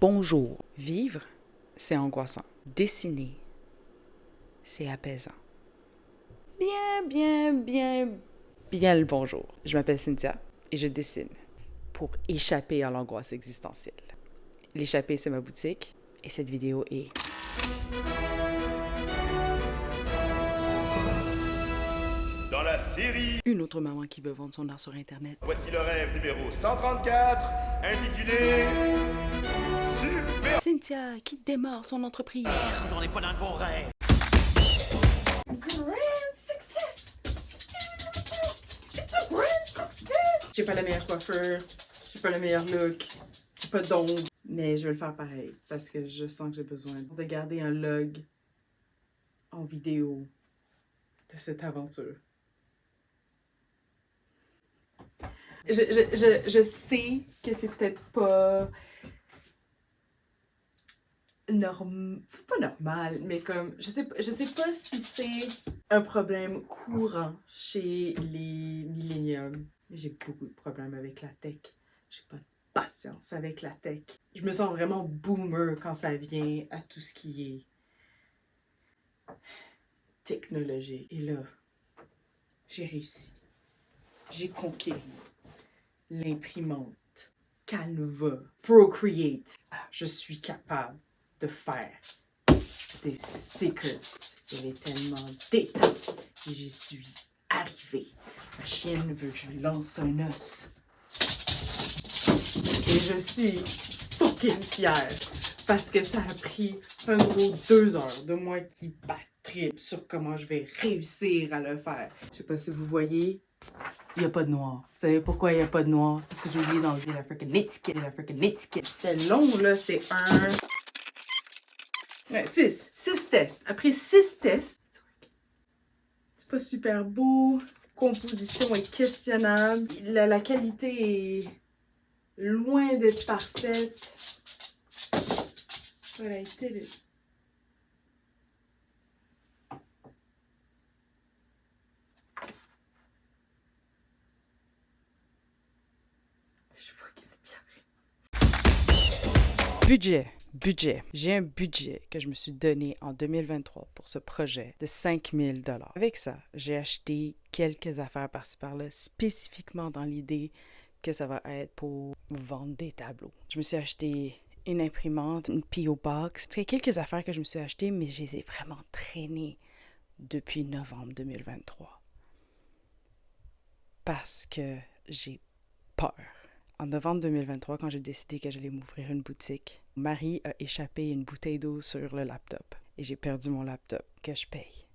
Bonjour. Vivre, c'est angoissant. Dessiner, c'est apaisant. Bien le bonjour. Je m'appelle Cynthia et je dessine pour échapper à l'angoisse existentielle. L'échapper, c'est ma boutique et cette vidéo est... Dans la série, Une autre maman qui veut vendre son art sur Internet. voici le rêve numéro 134, intitulé Super... Cynthia qui démarre son entreprise. Merde, on n'est pas dans le bon rêve. Grand success! It's a grand success! J'ai pas la meilleure coiffure, j'ai pas le meilleur look, j'ai pas d'ombre. Mais je vais le faire pareil parce que je sens que j'ai besoin de garder un log en vidéo de cette aventure. Je sais que c'est peut-être pas pas normal, mais comme je sais pas si c'est un problème courant chez les milléniums. Mais j'ai beaucoup de problèmes avec la tech. J'ai pas de patience avec la tech. Je me sens vraiment boomer quand ça vient à tout ce qui est technologique. Et là, j'ai réussi. J'ai conquéri l'imprimante, Canva, Procreate. Je suis capable de faire des stickers. Elle est tellement détente et j'y suis arrivée. Ma chienne veut que je lui lance un os. Et je suis fucking fière parce que ça a pris un gros 2 heures de moi qui trip sur comment je vais réussir à le faire. Je sais pas si vous voyez, il n'y a pas de noir. Vous savez pourquoi il n'y a pas de noir? Parce que j'ai oublié d'enlever la freaking étiquette. C'était long, là. C'était un... Ouais, 6. 6 tests. Après 6 tests, c'est pas super beau. Composition est questionnable. La qualité est loin d'être parfaite. But I did it. Je suis fucking fière. Budget. J'ai un budget que je me suis donné en 2023 pour ce projet de 5 000 $. Avec ça, j'ai acheté quelques affaires par-ci par-là, spécifiquement dans l'idée que ça va être pour vendre des tableaux. Je me suis acheté une imprimante, une P.O. Box. C'est quelques affaires que je me suis achetées, mais je les ai vraiment traînées depuis novembre 2023. Parce que j'ai peur. En novembre 2023, quand j'ai décidé que j'allais m'ouvrir une boutique, Marie a échappé une bouteille d'eau sur le laptop. Et j'ai perdu mon laptop que je paye.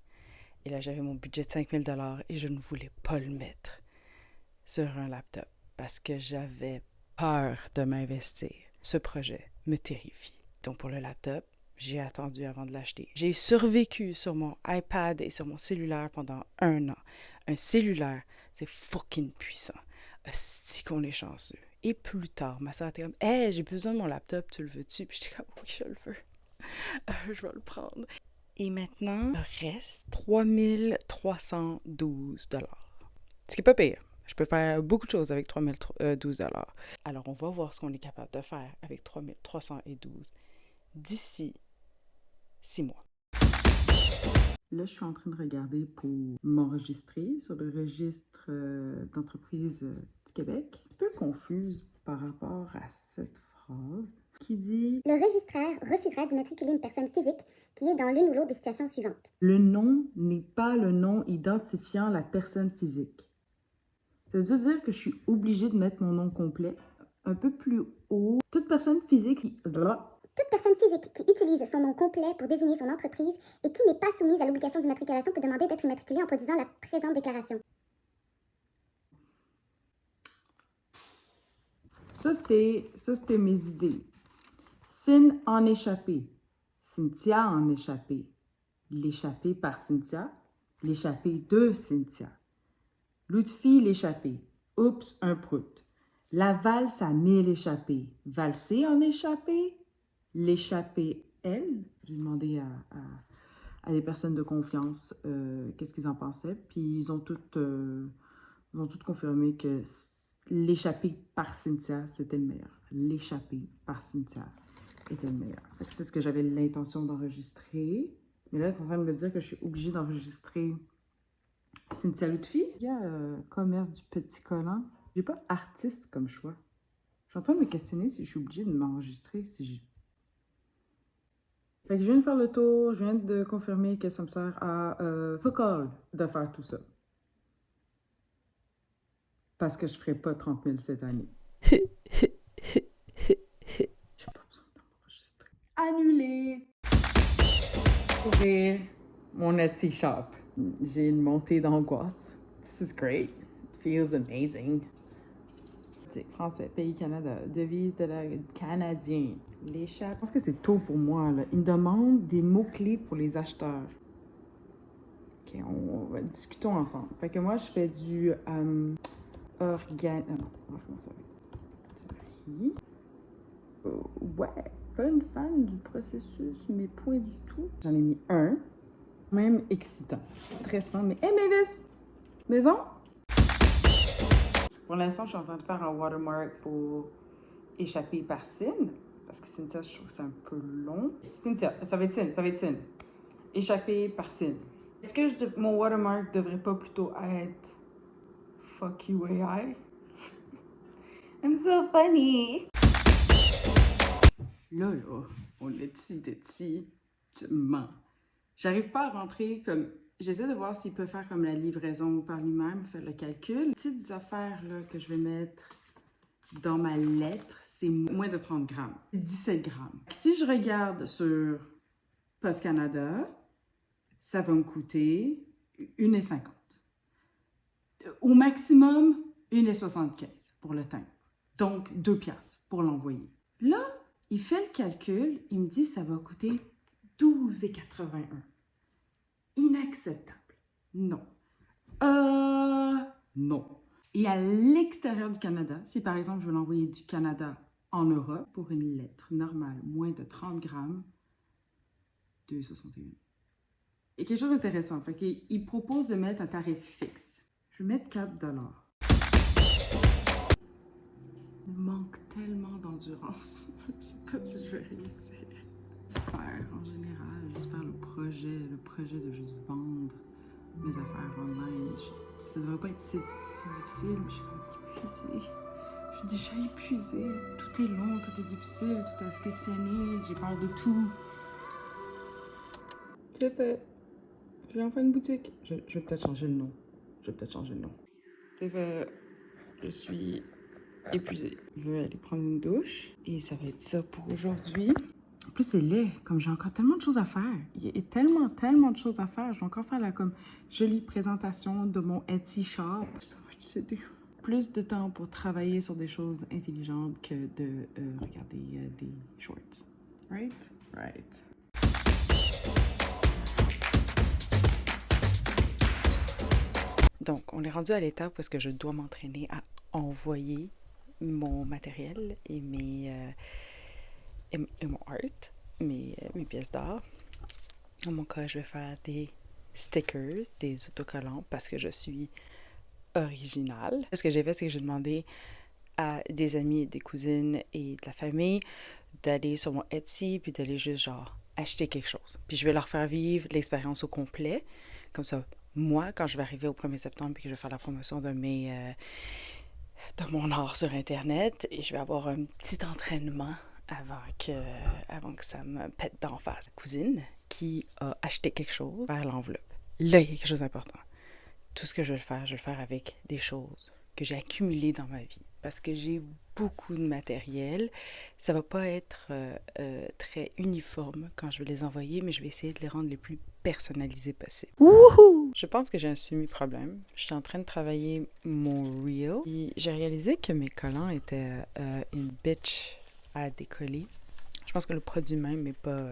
Et là, j'avais mon budget de 5 000 $ et je ne voulais pas le mettre sur un laptop parce que j'avais peur de m'investir. Ce projet me terrifie. Donc pour le laptop, j'ai attendu avant de l'acheter. J'ai survécu sur mon iPad et sur mon cellulaire pendant 1 an. Un cellulaire, c'est fucking puissant. Si qu'on est chanceux. Et plus tard, ma soeur était comme « Hey, j'ai besoin de mon laptop, tu le veux-tu? » Puis j'étais comme « Oui, je le veux. Je vais le prendre. » Et maintenant, il reste 3 312 $. Ce qui n'est pas pire. Je peux faire beaucoup de choses avec 3 012 $. Alors, on va voir ce qu'on est capable de faire avec 3 312 d'ici 6 mois. Là, je suis en train de regarder pour m'enregistrer sur le registre d'entreprise du Québec. Un peu confuse par rapport à cette phrase qui dit « Le registraire refusera d'immatriculer une personne physique qui est dans l'une ou l'autre des situations suivantes. » le nom n'est pas le nom identifiant la personne physique. Ça veut dire que je suis obligée de mettre mon nom complet. Un peu plus haut, toute personne physique qui... Toute personne physique qui utilise son nom complet pour désigner son entreprise et qui n'est pas soumise à l'obligation d'immatriculation peut demander d'être immatriculée en produisant la présente déclaration. Ça, c'était mes idées. Cyn en échappé. Cynthia en échappé. L'échappé par Cynthia. L'échappé de Cynthia. Lutfi l'échappé. Oups, un prout. La valse à 1000 échappés. Valser en échappé. L'échappé, elle. J'ai demandé à des personnes de confiance qu'est-ce qu'ils en pensaient. Puis ils ont toutes confirmé que l'échappé par Cynthia, c'était le meilleur. L'échappé par Cynthia, était le meilleur. Fait que c'est ce que j'avais l'intention d'enregistrer. Mais là, tu es en train de me dire que je suis obligée d'enregistrer Cynthia Lutfi. Il y a commerce du petit collant. J'ai pas artiste comme choix. Je suis en train de me questionner si je suis obligée de m'enregistrer. Fait que je viens de faire le tour, je viens de confirmer que ça me sert à fuck all de faire tout ça. Parce que je ferai pas 30 000 cette année. J'ai pas besoin d'enregistrer. Annulé! Ouvrir mon Etsy shop. J'ai une montée d'angoisse. This is great. It feels amazing. Français, pays Canada, devise de la canadien. Les chats. Je pense que c'est tôt pour moi, là. Ils me demandent des mots-clés pour les acheteurs. Ok, discutons ensemble. Fait que moi, je fais du non, on va recommencer avec. Ouais, pas une fan du processus, mais point du tout. J'en ai mis un. Même excitant. Stressant, mais hey Mavis! Maison? Pour l'instant, je suis en train de faire un watermark pour échapper par Cyn. Parce que Cynthia, je trouve que c'est un peu long. Cynthia, ça va être Cyn. Échapper par Cyn. Est-ce que mon watermark devrait pas plutôt être Fuck you AI? I'm so funny! Là, on est petit, tu mens. J'arrive pas à rentrer comme... J'essaie de voir s'il peut faire comme la livraison par lui-même, faire le calcul. Petites affaires là, que je vais mettre dans ma lettre, c'est moins de 30 grammes. C'est 17 grammes. Si je regarde sur Post Canada, ça va me coûter 1,50. Au maximum, 1,75 pour le timbre. Donc, 2 piastres pour l'envoyer. Là, il fait le calcul, il me dit que ça va coûter 12,81. Inacceptable. Non. Non. Et à l'extérieur du Canada, si par exemple je veux l'envoyer du Canada en Europe pour une lettre normale, moins de 30 grammes, 2,61. Et quelque chose d'intéressant, fait qu'il propose de mettre un tarif fixe. Je vais mettre 4 $. Il manque tellement d'endurance. Je sais pas si je vais réussir. Faire en général, juste faire le projet de juste vendre mes affaires online. Ça devrait pas être si difficile, mais je suis comme épuisée. Je suis déjà épuisée. Tout est long, tout est difficile, tout est à se questionner, j'ai peur de tout. C'est fait. Je vais en faire une boutique. Je vais peut-être changer le nom. C'est fait. Je suis épuisée. Je vais aller prendre une douche et ça va être ça pour aujourd'hui. En plus, c'est laid. Comme j'ai encore tellement de choses à faire. Il y a tellement de choses à faire. Je vais encore faire la comme jolie présentation de mon Etsy shop. Ça va être plus de temps pour travailler sur des choses intelligentes que de regarder des shorts. Right? Donc, on est rendu à l'étape où je dois m'entraîner à envoyer mon matériel et mon art, mes pièces d'art. Dans mon cas, je vais faire des stickers, des autocollants parce que je suis originale. Ce que j'ai fait, c'est que j'ai demandé à des amis, des cousines et de la famille d'aller sur mon Etsy puis d'aller juste genre acheter quelque chose. Puis je vais leur faire vivre l'expérience au complet. Comme ça, moi, quand je vais arriver au 1er septembre puis que je vais faire la promotion de mon art sur Internet, et je vais avoir un petit entraînement avant que ça me pète d'en face. Cousine qui a acheté quelque chose vers l'enveloppe. Là, il y a quelque chose d'important. Tout ce que je vais le faire avec des choses que j'ai accumulées dans ma vie. Parce que j'ai beaucoup de matériel. Ça va pas être très uniforme quand je vais les envoyer, mais je vais essayer de les rendre les plus personnalisés possible. Wouhou! Je pense que j'ai un semi-problème. Je suis en train de travailler mon reel. Et j'ai réalisé que mes collants étaient une bitch à décoller. Je pense que le produit même est pas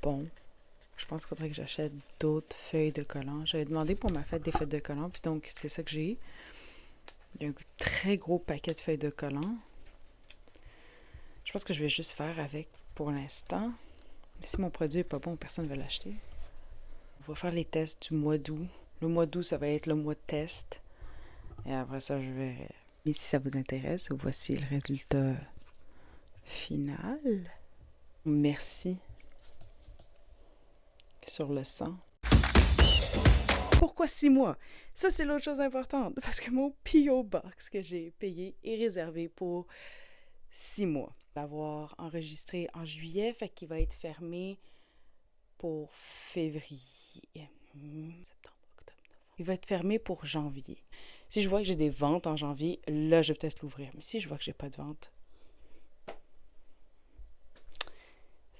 bon. Je pense qu'il faudrait que j'achète d'autres feuilles de collants. J'avais demandé pour ma fête des feuilles de collants, puis donc c'est ça que j'ai. Il y a un très gros paquet de feuilles de collants. Je pense que je vais juste faire avec pour l'instant. Si mon produit est pas bon, personne ne va l'acheter. On va faire les tests du mois d'août. Le mois d'août, ça va être le mois de test. Et après ça, je verrai. Mais si ça vous intéresse, voici le résultat finale. Merci sur le sang. Pourquoi 6 mois? Ça, c'est l'autre chose importante, parce que mon P.O. Box que j'ai payé est réservé pour 6 mois. L'avoir enregistré en juillet, fait qu'il va être fermé pour février, septembre, octobre, novembre. Il va être fermé pour janvier. Si je vois que j'ai des ventes en janvier, là, je vais peut-être l'ouvrir. Mais si je vois que j'ai pas de vente,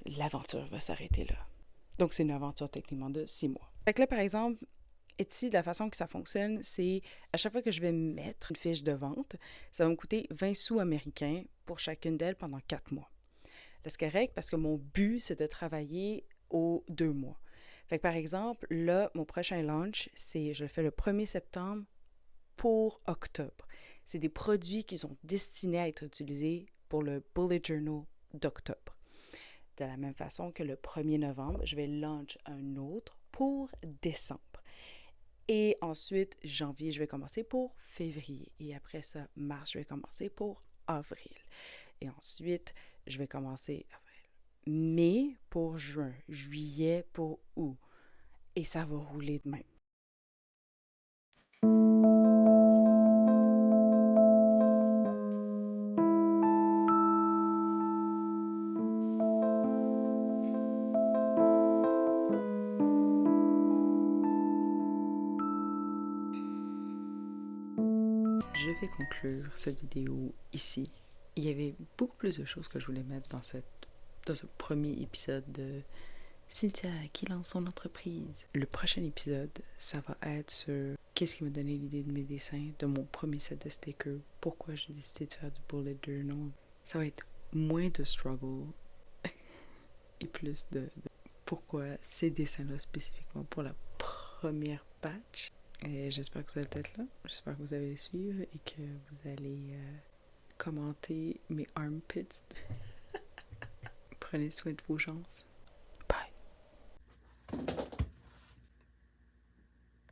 l'aventure va s'arrêter là. Donc, c'est une aventure techniquement de 6 mois. Fait que là, par exemple, Etsy, de la façon que ça fonctionne, c'est à chaque fois que je vais mettre une fiche de vente, ça va me coûter 20 sous américains pour chacune d'elles pendant 4 mois. Là, c'est correct parce que mon but, c'est de travailler aux 2 mois. Fait que par exemple, là, mon prochain launch, je le fais le 1er septembre pour octobre. C'est des produits qui sont destinés à être utilisés pour le Bullet Journal d'octobre. De la même façon que le 1er novembre, je vais launch un autre pour décembre. Et ensuite, janvier, je vais commencer pour février. Et après ça, mars, je vais commencer pour avril. Et ensuite, je vais commencer avril. Mai pour juin, juillet pour août. Et ça va rouler de même. Je vais conclure cette vidéo ici. Il y avait beaucoup plus de choses que je voulais mettre dans ce premier épisode de Cynthia qui lance son entreprise. Le prochain épisode, ça va être sur qu'est-ce qui m'a donné l'idée de mes dessins, de mon premier set de stickers, pourquoi j'ai décidé de faire du bullet journal. Ça va être moins de struggle et plus de pourquoi ces dessins-là spécifiquement pour la première batch. Et j'espère que vous allez être là. J'espère que vous allez les suivre et que vous allez commenter mes armpits. Prenez soin de vos chances.